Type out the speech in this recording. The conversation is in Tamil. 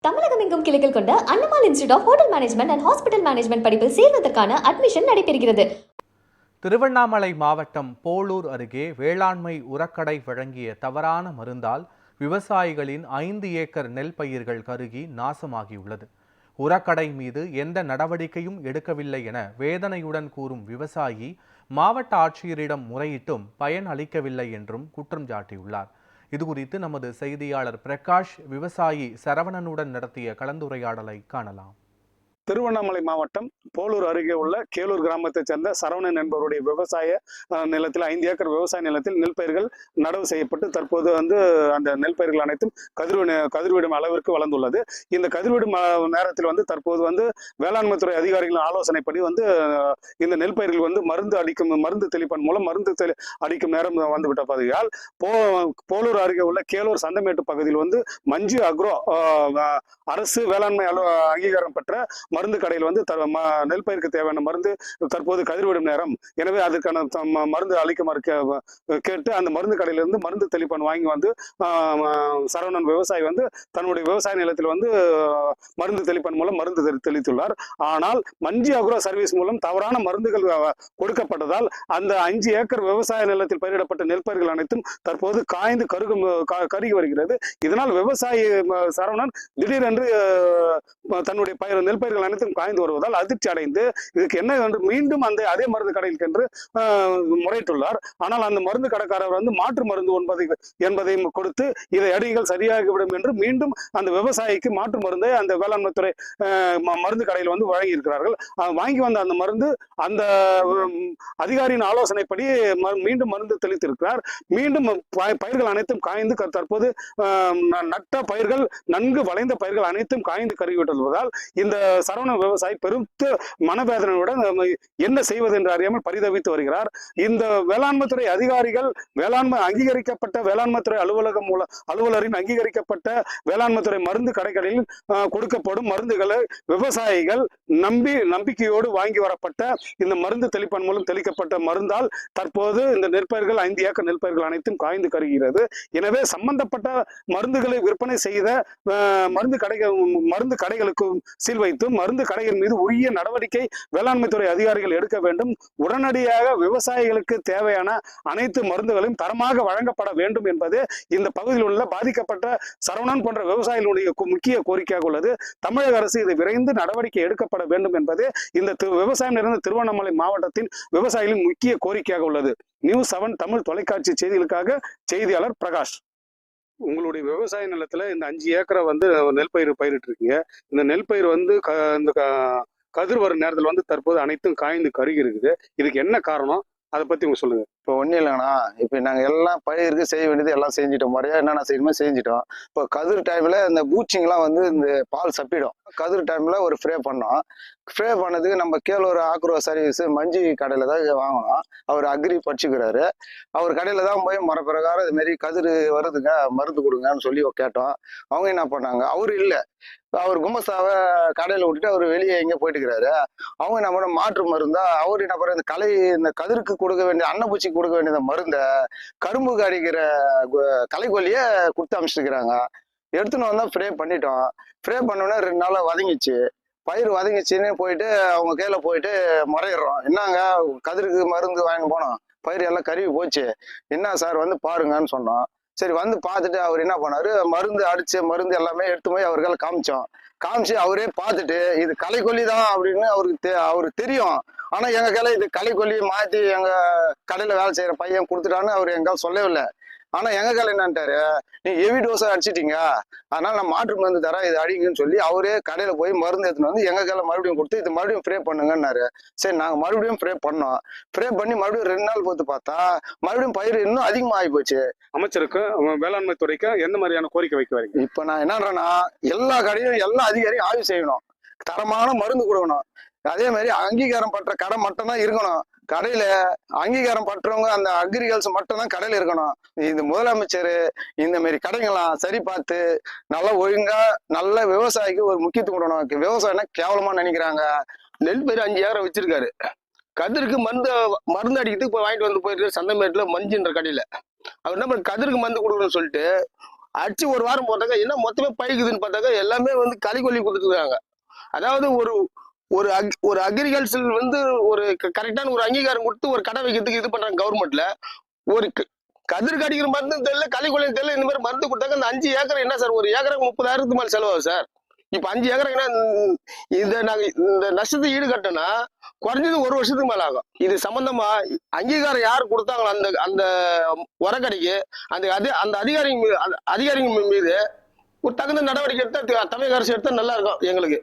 தமிழகம் எங்கும் கிளைகள் கொண்ட Annamalai institute of hotel management and hospital management படிப்பில் சேர்வதற்கான அட்மிஷன் நடைபெறுகிறது. திருவண்ணாமலை மாவட்டம் போளூர் அருகே வேளாண்மை உரக்கடை வழங்கிய தவறான மருந்தால் விவசாயிகளின் 5 ஏக்கர் நெல் பயிர்கள் கருகி நாசமாகியுள்ளது. உரக்கடை மீது எந்த நடவடிக்கையும் எடுக்கவில்லை என வேதனையுடன் கூறும் விவசாயி மாவட்ட ஆட்சியரிடம் முறையிட்டும் பயன் அளிக்கவில்லை என்றும் குற்றம் சாட்டியுள்ளார். இதுகுறித்து நமது செய்தியாளர் பிரகாஷ் விவசாயி சரவணனுடன் நடத்திய கலந்துரையாடலை காணலாம். திருவண்ணாமலை மாவட்டம் போளூர் அருகே உள்ள கேளூர் கிராமத்தைச் சேர்ந்த சரவணன் என்பவருடைய விவசாய நிலத்தில் 5 ஏக்கர் விவசாய நிலத்தில் நெல் பயிர்கள் நடவு செய்யப்பட்டு தற்போது அந்த நெல் பயிர்கள் அனைத்தும் கதிர்விடும் அளவிற்கு வளர்ந்துள்ளது. இந்த கதிர்விடும் நேரத்தில் தற்போது வேளாண்மைத்துறை அதிகாரிகளின் ஆலோசனைப்படி இந்த நெல் பயிர்கள் மருந்து தெளிப்பன் மூலம் அடிக்கும் நேரம் வந்துவிட்ட பகுதியால் போளூர் அருகே உள்ள கேளூர் சந்தமேட்டு பகுதியில் மஞ்சு அக்ரோ அரசு வேளாண்மை அங்கீகாரம் பெற்ற மருந்து கடையில் நெல் பயிருக்கு தேவையான மருந்து தற்போது கதிர்விடும் நேரம், எனவே அதற்கான மருந்து அளிக்குமாறு கேட்டு அந்த மருந்து கடையிலிருந்து மருந்து தெளிப்பன் வாங்கி சரவணன் விவசாயி தன்னுடைய விவசாய நிலத்தில் மருந்து தெளிப்பன் மூலம் மருந்து தெளித்துள்ளார். ஆனால் மஞ்சி அக்ரோ சர்வீஸ் மூலம் தவறான மருந்துகள் கொடுக்கப்பட்டதால் அந்த 5 ஏக்கர் விவசாய நிலத்தில் பயிரிடப்பட்ட நெல் பயிர்கள் அனைத்தும் தற்போது காய்ந்து கருகி வருகிறது. இதனால் விவசாயி சரவணன் திடீரென்று தன்னுடைய நெல் பயிர்கள் அனைத்தும் காய்ந்து வருவதால் அதிர்ச்சி அடைந்து இதுக்கு என்ன என்று மீண்டும் அதே மருந்து கடையில் சென்று முறையிட்டுள்ளார். ஆனால் அந்த மருந்து கடைக்காரர் மாற்று மருந்து என்பதையும் கொடுத்து இதை அடிகள் சரியாகிவிடும் என்று மீண்டும் அந்த விவசாயிக்கு மாற்று மருந்தை அந்த வேளாண்மைத்துறை மருந்து கடையில் வழங்கி இருக்கிறார்கள். வாங்கி வந்த அந்த மருந்து அந்த அதிகாரியின் ஆலோசனைப்படி மீண்டும் மருந்து தெளித்திருக்கிறார். மீண்டும் பயிர்கள் அனைத்தும் காய்ந்து தற்போது நட்ட பயிர்கள் நன்கு வளைந்த பயிர்கள் அனைத்தும் காய்ந்து கருகிவிட்டதால் இந்த சரவண விவசாயி பெருத்த மனவேதனையுடன் என்ன செய்வது என்று அறியாமல் பரிதவித்து வருகிறார். இந்த வேளாண்மைத்துறை அதிகாரிகள் அங்கீகரிக்கப்பட்ட வேளாண்மைத்துறை அலுவலரின் அங்கீகரிக்கப்பட்ட வேளாண்மைத்துறை மருந்து கடைகளில் கொடுக்கப்படும் மருந்துகளை விவசாயிகள் நம்பிக்கையோடு வாங்கி வரப்பட்ட இந்த மருந்து தெளிப்பன் மூலம் தெளிக்கப்பட்ட மருந்தால் தற்போது இந்த நெற்பயிர்கள் 5 ஏக்கர் நெற்பயிர்கள் அனைத்தும் காய்ந்து கருகிறது. எனவே சம்பந்தப்பட்ட மருந்துகளை விற்பனை செய்த மருந்து கடைகளுக்கு சீல் வைத்து மருந்து கடைகள் மீது உரிய நடவடிக்கை வேளாண்மைத்துறை அதிகாரிகள் எடுக்க வேண்டும். உடனடியாக விவசாயிகளுக்கு தேவையான அனைத்து மருந்துகளையும் தரமாக வழங்கப்பட வேண்டும் என்பது இந்த பகுதியில் உள்ள பாதிக்கப்பட்ட சரவணன் போன்ற விவசாயிகளுடைய முக்கிய கோரிக்கையாக உள்ளது. தமிழக அரசு இதை விரைந்து நடவடிக்கை எடுக்கப்பட வேண்டும் என்பது இந்த விவசாயம் நிறைந்த திருவண்ணாமலை மாவட்டத்தின் விவசாயிகளின் முக்கிய கோரிக்கையாக உள்ளது. நியூஸ் 7 தமிழ் தொலைக்காட்சி செய்திகளுக்காக செய்தியாளர் பிரகாஷ். உங்களுடைய விவசாய நிலத்துல இந்த 5 ஏக்கரை நெல் பயிரிட்டு இருக்கீங்க. இந்த நெல் பயிர் இந்த கதிர் வரும் நேரத்தில் தற்போது அனைத்தும் காய்ந்து கருகி இருக்குது. இதுக்கு என்ன காரணம், அதை பத்தி உங்க சொல்லுங்க. இப்போ ஒன்றும் இல்லைங்கண்ணா, இப்போ நாங்கள் எல்லாம் பயிருக்கு செய்ய வேண்டியது எல்லாம் செஞ்சிட்டோம், முறையாக என்னென்ன செய்யணுமோ செஞ்சிட்டோம். இப்போ கதிர் டைமில் இந்த பூச்சிங்கெலாம் இந்த பால் சப்பிடும். கதிர் டைமில் ஒரு ஸ்ப்ரே பண்ணோம். ஸ்ப்ரே பண்ணதுக்கு நம்ம கேளூர் ஆக்ரோ சர்வீஸ் மஞ்சி கடையில் தான் வாங்கினோம். அவர் அக்ரி படிச்சுக்கிறாரு. அவர் கடையில் தான் போய் முறை பிரகாரம் இதுமாரி கதிர் வருதுங்க மருந்து கொடுங்கன்னு சொல்லி கேட்டோம். அவங்க என்ன பண்ணாங்க, அவரு இல்லை, அவர் குமஸ்தாவை கடையில் விட்டுட்டு அவர் வெளியே எங்கே போயிட்டுக்கிறாரு. அவங்க என்ன பண்ண மாற்று மருந்தா அவர் என்ன பண்ணுற இந்த கதிருக்கு கொடுக்க வேண்டிய அன்னப்பூச்சி கொடுக்க வேண்டிய மருந்தை கரும்புக்கு அடிக்கிற களைக்கொல்லிய கொடுத்து அமிச்சிருக்கிறாங்க. எடுத்துன்னு வந்தா ஸ்ப்ரே பண்ணிட்டோம். ஸ்ப்ரே பண்ணோன்னே 2 நாளா வதங்கிச்சு. பயிர் வதங்கிச்சுன்னு போயிட்டு அவங்க கையில போயிட்டு முறையிடுறோம். என்னங்க கதிருக்கு மருந்து வாங்கி போனோம், பயிர் எல்லாம் கருவி போச்சு, என்ன சார் பாருங்கன்னு சொன்னோம். சரி பார்த்துட்டு அவர் என்ன பண்ணாரு, மருந்து அடிச்ச மருந்து எல்லாமே எடுத்து போய் அவர்களை காமிச்சு அவரே பார்த்துட்டு இது களைக்கொல்லி தான் அப்படின்னு அவருக்கு தெரியும். ஆனா எங்க கையில இது களைக்கொல்லி மாத்தி எங்க கடையில வேலை செய்யற பையன் கொடுத்துட்டான்னு அவர் எங்கால சொல்லவே இல்லை. ஆனா எங்க கையில என்னன்ட்டாரு, நீங்க ஹெவி டோஸா அடிச்சிட்டீங்க, அதனால நான் மாற்று மருந்து தரேன், இது அடிங்கன்னு சொல்லி அவரே கடையில போய் மருந்து எடுத்துன்னு எங்க கையில மறுபடியும் கொடுத்து இது மறுபடியும் ஸ்ப்ரே பண்ணுங்கன்னாரு. சரி நாங்க மறுபடியும் ஸ்ப்ரே பண்ணோம். ஸ்ப்ரே பண்ணி மறுபடியும் 2 நாள் பொறுத்து பார்த்தா மறுபடியும் பயிர் இன்னும் அதிகமா ஆகி போச்சு. அமைச்சருக்கு வேளாண்மை துறைக்கு எந்த மாதிரியான கோரிக்கை வைக்க வரீங்க? இப்ப நான் என்னன்றேன்னா, எல்லா கடையும் எல்லா அதிகாரியும் ஆய்வு செய்யணும், தரமான மருந்து கொடுக்கணும். அதே மாதிரி அங்கீகாரம் பற்ற கடை மட்டும் தான் இருக்கணும். கடையில அங்கீகாரம் பற்றவங்க அந்த அக்ரிகல்ச்சர் மட்டும் தான் கடையில இருக்கணும். இந்த முதலமைச்சர் இந்த மாதிரி கடைங்களாம் சரி பார்த்து நல்லா ஒழுங்கா நல்ல விவசாயிக்கு ஒரு முக்கியத்துவம் கொடுக்கணும். விவசாயம்னா கேவலமா நினைக்கிறாங்க. நெல் பயிர் 5 ஏக்கர் வச்சிருக்காரு. கதிருக்கு மருந்து அடிக்கிறதுக்கு இப்போ வாங்கிட்டு போயிட்டு சந்தமேட்டில் மஞ்சுன்ற கடையில அவர் என்ன பண்ண கதிருக்கு மருந்து கொடுக்கணும்னு சொல்லிட்டு அடிச்சு ஒரு வாரம் போட்டாங்க, என்ன மொத்தமே பயிக்குதுன்னு பார்த்தாக்க எல்லாமே வந்து களி கொல்லி கொடுத்துருக்காங்க. அதாவது ஒரு அக்ரிகல்ச்சர் வந்து ஒரு கரெக்டான ஒரு அங்கீகாரம் கொடுத்து ஒரு கடை வைக்கிறதுக்கு இது பண்றாங்க கவர்மெண்ட்ல. ஒரு கதிர் கடிக்கிற மருந்து தெரியல, களி கொல்லி தெரியல, இந்த மாதிரி மருந்து கொடுத்தாங்க. அந்த 5 ஏக்கர் என்ன சார், ஒரு ஏக்கருக்கு 30,000 மேல செலவாகும் சார். இப்ப 5 ஏக்கர் நாங்க இந்த நஷ்டத்தை ஈடு கட்டனா குறைஞ்சது 1 வருஷத்துக்கு மேல ஆகும். இது சம்பந்தமா அங்கீகாரம் யார் கொடுத்தாங்களோ அந்த உரக்கடைக்கு அந்த அதிகாரிங்க மீது ஒரு தகுந்த நடவடிக்கை எடுத்தா தமிழக அரசு எடுத்தா நல்லா இருக்கும் எங்களுக்கு.